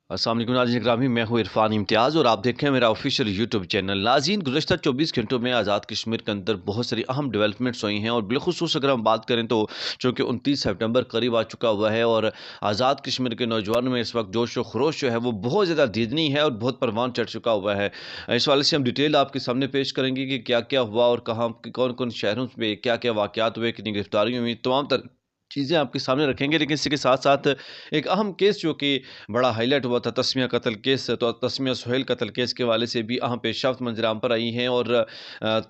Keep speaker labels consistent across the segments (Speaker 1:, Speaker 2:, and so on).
Speaker 1: अस्सलाम वालेकुम नाज़रीन ग्रामी, मैं हूँ इरफान इम्तियाज़ और आप देख रहे हैं मेरा ऑफिशियल यूट्यूब चैनल। नाज़रीन, गुज़श्ता 24 घंटों में आज़ाद कश्मीर के अंदर बहुत सारी अहम डेवलपमेंट्स हुई हैं और बिलखुसूस अगर हम बात करें तो चूँकि 29 सितंबर करीब आ चुका हुआ है और आज़ाद कश्मीर के नौजवानों में इस वक्त जोश व खरोश जो है वो बहुत ज़्यादा दीदनी है और बहुत परवान चढ़ चुका हुआ है। इस वाले से हम डिटेल आपके सामने पेश करेंगे कि क्या क्या हुआ और कहाँ कौन कौन शहरों में क्या क्या वाक़यात हुए, कितनी गिरफ्तारियाँ हुई, तमाम तर चीज़ें आपके सामने रखेंगे। लेकिन इसी के साथ साथ एक अहम केस जो कि बड़ा हाईलाइट हुआ था, तस्मिया कत्ल केस, तो तस्मिया सुहेल कत्ल केस के हवाले से भी अहम पेशरफ्त मंज़र-आम पर आई हैं और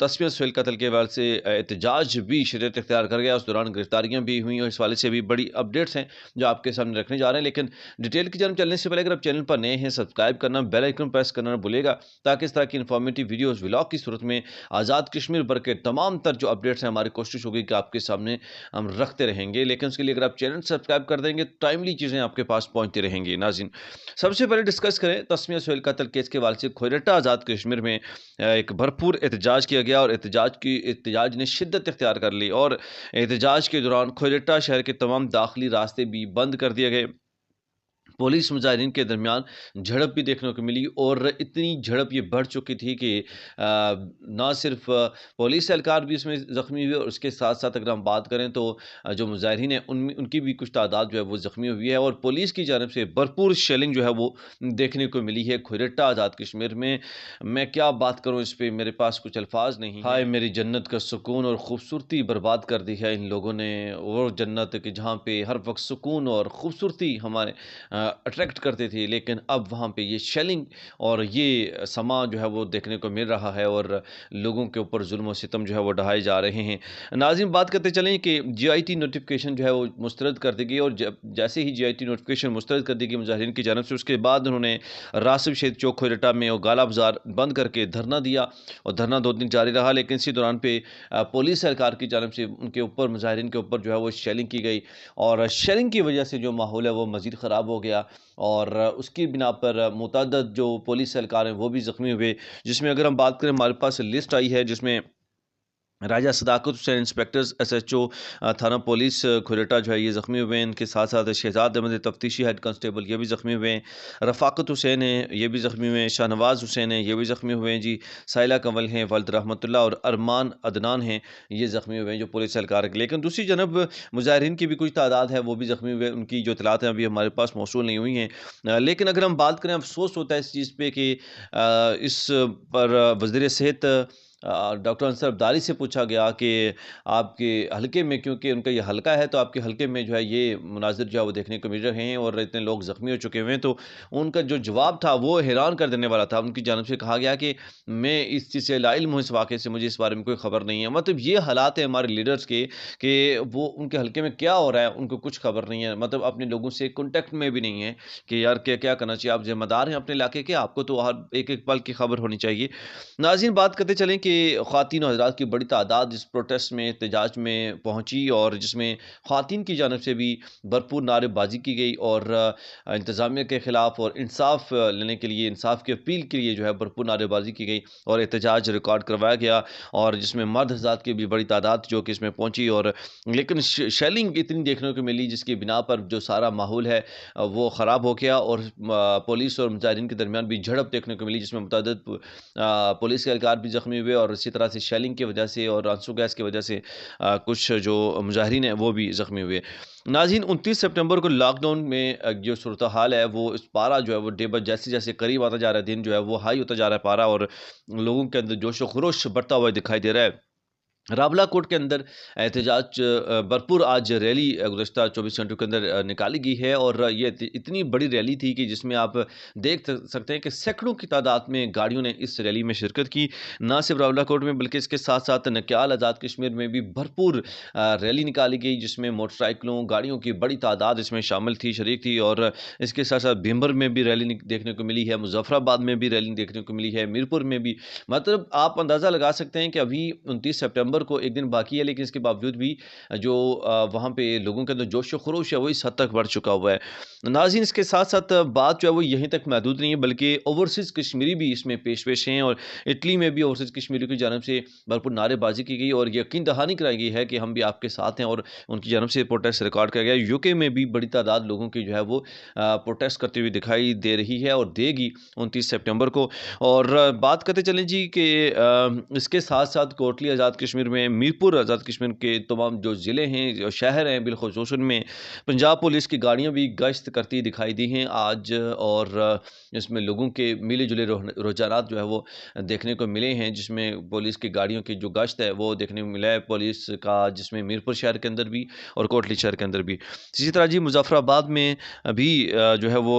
Speaker 1: तस्मिया सुहेल कत्ल के हवाले से एहतजाज भी शरीयत इख्तियार कर गया। उस दौरान गिरफ्तारियाँ भी हुई और इस हवाले से भी बड़ी अपडेट्स हैं जो आपके सामने रखने जा रहे हैं। लेकिन डिटेल की जानब चलने से पहले अगर आप चैनल पर नए हैं, सब्सक्राइब करना, बेल आइकन प्रेस करना ना भूलिएगा, ताकि इस तरह की इन्फॉर्मेटिव वीडियोज़ व्लॉग की सूरत में आज़ाद कश्मीर पर के तमाम तर जो अपडेट्स हैं, हमारी कोशिश होगी कि आपके सामने हम रखते रहेंगे। लेकिन उसके लिए अगर आप चैनल सब्सक्राइब कर देंगे, टाइमली चीज़ें आपके पास पहुँचती रहेंगी। नाज़रीन, सबसे पहले डिस्कस करें तस्मिया सुहेल कत्ल केस के हवाले से खोरठा आज़ाद कश्मीर में एक भरपूर एहतजाज किया गया और एहतजाज ने शिद्दत इख्तियार कर ली और एहतजाज के दौरान खोरठा शहर के तमाम दाखिली रास्ते भी बंद कर दिए गए। पुलिस मुजाहिरीन के दरमियान झड़प भी देखने को मिली और इतनी झड़प ये बढ़ चुकी थी कि ना सिर्फ पुलिस एहलकार भी इसमें ज़ख्मी हुए और उसके साथ साथ अगर हम बात करें तो जो मुजाहिरीन हैं उनकी भी कुछ तादाद जो है वो ज़ख्मी हुई है और पुलिस की जानब से भरपूर शेलिंग जो है वो देखने को मिली है खोरठा आज़ाद कश्मीर में। मैं क्या बात करूँ इस पर, मेरे पास कुछ अल्फाज नहीं हाय मेरी जन्नत का सुकून और ख़ूबसूरती बर्बाद कर दी है इन लोगों ने। वो जन्नत कि जहाँ पे हर वक्त सुकून और ख़ूबसूरती हमारे अट्रैक्ट करती थी, लेकिन अब वहाँ पे ये शेलिंग और ये समा जो है वो देखने को मिल रहा है और लोगों के ऊपर जुल्म और सितम जो है वो ढाए जा रहे हैं। नाज़रीन, बात करते चलें कि जीआईटी नोटिफिकेशन जो है वो मुस्तरद कर दी गई और जैसे ही जीआईटी नोटिफिकेशन मुस्तरद कर दी गई मुजाहिरीन की जानब से, उसके बाद उन्होंने रासिब शहीद चौक खोरठा में और गाला बाजार बंद करके धरना दिया और धरना 2 दिन जारी रहा। लेकिन इसी दौरान पे पुलिस एहलकार की जानब से उनके ऊपर मुजाहिरीन के ऊपर जो है वो शेलिंग की गई और शेलिंग की वजह से जो माहौल है वो मज़ीद ख़राब हो गया और उसकी बिना पर मुतअद्दिद जो पुलिस एहलकार हैं वो भी ज़ख्मी हुए। जिसमें अगर हम बात करें, हमारे पास लिस्ट आई है जिसमें राजा सदाकत हुसैन इंस्पेक्टर एसएचओ थाना पुलिस खोरठा जो है ये ज़ख्मी हुए हैं। इनके साथ साथ शहजाद अहमद तफ्तीशी हेड कांस्टेबल ये भी ज़ख्मी हुए हैं। रफ़ाकत हुसैन है ये भी ज़ख्मी हुए हैं। शाहनवाज़ हुसैन है ये भी ज़ख्मी हुए हैं जी। साइला कंवल हैं, वल्द रहमतुल्लाह और अरमान अदनान हैं, ये ज़ख्मी हुए हैं जो पुलिस एहलकार हैं। लेकिन दूसरी जानब मुजाहिरीन की भी कुछ तादाद है वो भी ज़ख्मी हुए, उनकी जो इतलात हैं अभी हमारे पास मौसूल नहीं हुई हैं। लेकिन अगर हम बात करें, अफसोस होता है इस चीज़ पे कि इस पर वज़ीर सेहत डॉक्टर अंसर अब्दाली से पूछा गया कि आपके हलके में, क्योंकि उनका ये हलका है, तो आपके हलके में जो है ये मुनाज़िर जो है वो देखने को मिल रहे हैं और इतने लोग ज़ख्मी हो चुके हुए हैं, तो उनका जो जवाब था वो हैरान कर देने वाला था। उनकी जानिब से कहा गया कि मैं इस चीज़ से लाइल्म हूँ, इस वाक़े से मुझे इस बारे में कोई ख़बर नहीं है। मतलब ये हालात है हमारे लीडर्स के कि वो उनके हलके में क्या हो रहा है उनको कुछ ख़बर नहीं है। मतलब अपने लोगों से कॉन्टैक्ट में भी नहीं है कि यार क्या क्या करना चाहिए। आप ज़िम्मेदार हैं अपने इलाके के, आपको तो हर एक-एक पल की ख़बर होनी चाहिए। नाज़रीन, बात करते चलें कि ख़वातीन और हज़रात की बड़ी तादाद इस प्रोटेस्ट में, एहतजाज में पहुँची और जिसमें ख़वातीन की जानब से भी भरपूर नारेबाज़ी की गई और इंतज़ामिया के ख़िलाफ़ और इंसाफ़ लेने के लिए, इंसाफ़ की अपील के लिए जो है भरपूर नारेबाज़ी की गई और एहतजाज रिकॉर्ड करवाया गया और जिसमें मर्द हज़रात की भी बड़ी तादाद जो कि इसमें पहुँची और लेकिन शेलिंग इतनी देखने को मिली जिसकी बिना पर जो सारा माहौल है वो ख़राब हो गया और पुलिस और मुजाहिरीन के दरमियान भी झड़प देखने को मिली जिसमें मुतअद्दिद पुलिस के एहलकार भी ज़ख्मी हुए और इसी तरह से शेलिंग की वजह से और आंसू गैस की वजह से कुछ जो मुजाहिरीन हैं वो भी ज़ख्मी हुए। नाज़रीन, 29 सितंबर को लॉकडाउन में जो सूरत हाल है वो इस पारा जो है वो डे ब जैसे-जैसे करीब आता जा रहा है, दिन जो है वो हाई होता जा रहा है पारा और लोगों के अंदर जोश व खरोश बढ़ता हुआ दिखाई दे रहा है। रावला कोट के अंदर एहतजाज भरपूर आज रैली गुज़श्ता 24 घंटों के अंदर निकाली गई है और ये इतनी बड़ी रैली थी कि जिसमें आप देख सकते हैं कि सैकड़ों की तादाद में गाड़ियों ने इस रैली में शिरकत की। ना सिर्फ रावला कोट में बल्कि इसके साथ साथ नक्याल आज़ाद कश्मीर में भी भरपूर रैली निकाली गई जिसमें मोटरसाइकिलों, गाड़ियों की बड़ी तादाद इसमें शामिल थी, शरीक थी और इसके साथ साथ भीमर में भी रैली देखने को मिली है, मुजफ्फराबाद में भी रैली देखने को मिली है, मीरपुर में भी। मतलब आप अंदाज़ा लगा सकते हैं कि अभी 29 सितंबर सितंबर को एक दिन बाकी है, लेकिन इसके बावजूद भी जो वहाँ पे लोगों के अंदर जोश व खरोश है वो इस हद तक बढ़ चुका हुआ है। नाज़रीन, इसके साथ-साथ बात जो है वो यहीं तक महदूद नहीं है, बल्कि ओवरसीज़ कश्मीरी भी इसमें पेश हैं, और इटली में भी ओवरसीज़ कश्मीरियों की जानिब से भरपूर नारेबाज़ी की गई और यकीन दहानी कराई गई है कि हम भी आपके साथ हैं, और उनकी जानिब से प्रोटेस्ट रिकॉर्ड किया गया। यूके में भी बड़ी तादाद लोगों की जो है वो प्रोटेस्ट करती हुई दिखाई दे रही है और देगी 29 सितंबर को। और बात करते चलें जी कि इसके साथ-साथ कोटली आज़ाद कश्मीर में, मीरपुर आज़ाद कश्मीर के तमाम जो ज़िले हैं, जो शहर हैं, बिलख़ुसूस उनमें पंजाब पुलिस की गाड़ियाँ भी गश्त करती दिखाई दी हैं आज, और इसमें लोगों के मिले-जुले रुझानात जो है वो देखने को मिले हैं, जिसमें पुलिस की गाड़ियों की जो गश्त है वो देखने को मिला है पुलिस का, जिसमें मीरपुर शहर के अंदर भी और कोटली शहर के अंदर भी। इसी तरह जी मुज़फ़्फ़राबाद में भी जो है वो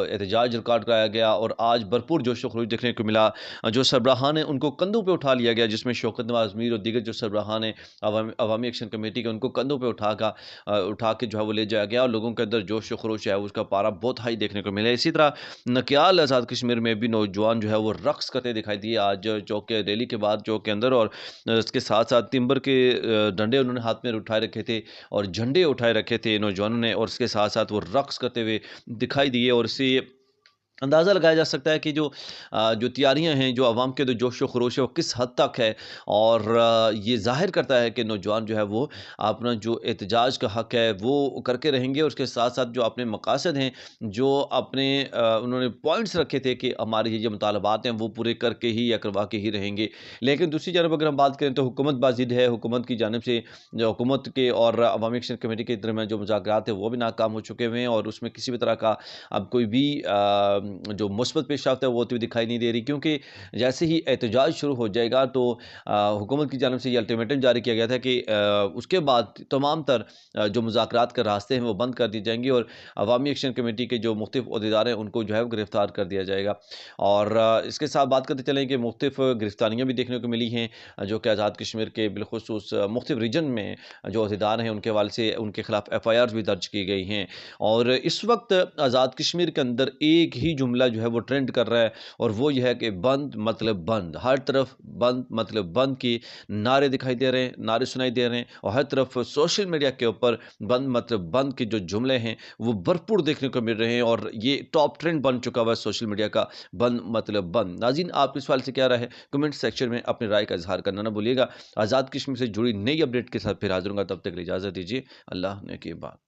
Speaker 1: एहतजाज रिकॉर्ड कराया गया और आज भरपूर जोश व खरोश देखने को मिला। जो सरबराहान हैं उनको कंधों पे उठा लिया गया, जिसमें शौकत नवाज़ मीर और दीगर जो सरबराहान हैं अवामी एक्शन कमेटी के, उनको कंधों पे उठा के जो है वो ले जाया गया, और लोगों के अंदर जोश व खरोश है उसका पारा बहुत हाई देखने को मिला। इसी तरह नकियाल आज़ाद कश्मीर में भी नौजवान जो है वो रक़्स करते दिखाई दिए आज चौक के रैली के बाद चौक के अंदर, और इसके साथ-साथ तिम्बर के डंडे उन्होंने हाथ में उठाए रखे थे और झंडे उठाए रखे थे नौजवानों ने, और इसके साथ-साथ वो रक़्स करते हुए दिखाई दिए। और इससे अंदाज़ा लगाया जा सकता है कि जो तैयारियां हैं, जो आवाम के जो जोश व खरोश है वो किस हद तक है, और ये ज़ाहिर करता है कि नौजवान जो है वो अपना जो एहतजाज का हक़ है वो करके रहेंगे, और उसके साथ-साथ जो अपने मकासद हैं, जो अपने उन्होंने पॉइंट्स रखे थे कि हमारे ये जो मुतालबात हैं वो पूरे करके ही या करवा के ही रहेंगे। लेकिन दूसरी जानब अगर हम बात करें तो हुकूमत बाज़िद है, हुकूमत की जानिब से जो हुकूमत के और अवामी एक्शन कमेटी के दरमियान जो मुज़ाकरात है वो भी नाकाम हो चुके हुए हैं, और उसमें किसी भी तरह का अब कोई भी जो मुस्बत पेशरफ्त है वो होती हुई दिखाई नहीं दे रही, क्योंकि जैसे ही एहतजाज शुरू हो जाएगा तो हुकूमत की जानिब से ये अल्टीमेटम जारी किया गया था कि उसके बाद तमाम तर जो मुज़ाकरात के रास्ते हैं वो बंद कर दिए जाएंगे, और अवामी एक्शन कमेटी के जो मुख्तलिफ ओहदेदार हैं उनको जो है वो गिरफ्तार कर दिया जाएगा। और इसके साथ बात करते चलें कि मुख्तलिफ गिरफ्तारियाँ भी देखने को मिली हैं, जो कि आज़ाद कश्मीर के बिलखुसूस मुख्तलिफ रीजन में जो ओहदेदार हैं उनके हवाले से उनके खिलाफ FIRs भी दर्ज की गई हैं। और इस वक्त आज़ाद कश्मीर के अंदर एक ही जुमला जो है वो ट्रेंड कर रहा है, और वो ये है कि बंद मतलब बंद, हर तरफ बंद मतलब बंद की नारे दिखाई दे रहे हैं, नारे सुनाई दे रहे हैं, और हर तरफ सोशल मीडिया के ऊपर बंद मतलब बंद के जो जुमले हैं वो भरपूर देखने को मिल रहे हैं, और ये टॉप ट्रेंड बन चुका हुआ है सोशल मीडिया का, बंद मतलब बंद। नाज़रीन, आप इस सवाल से क्या राय है, कमेंट सेक्शन में अपनी राय का इजहार करना ना भूलिएगा। आज़ाद कश्मीर से जुड़ी नई अपडेट के साथ फिर हाजिर होंगे, तब तक के लिए इजाज़त दीजिए। अल्लाह ने की बात।